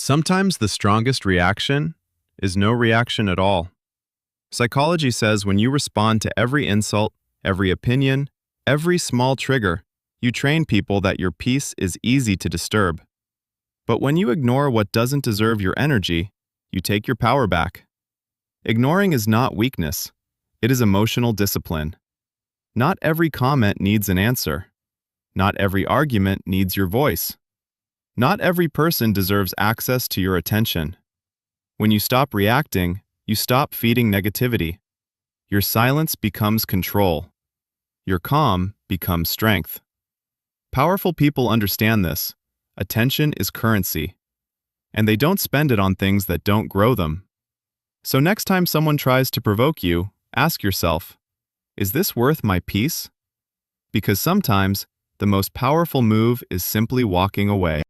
Sometimes the strongest reaction is no reaction at all. Psychology says when you respond to every insult, every opinion, every small trigger, you train people that your peace is easy to disturb. But when you ignore what doesn't deserve your energy, you take your power back. Ignoring is not weakness. It is emotional discipline. Not every comment needs an answer. Not every argument needs your voice. Not every person deserves access to your attention. When you stop reacting, you stop feeding negativity. Your silence becomes control. Your calm becomes strength. Powerful people understand this. Attention is currency. And they don't spend it on things that don't grow them. So next time someone tries to provoke you, ask yourself, is this worth my peace? Because sometimes, the most powerful move is simply walking away.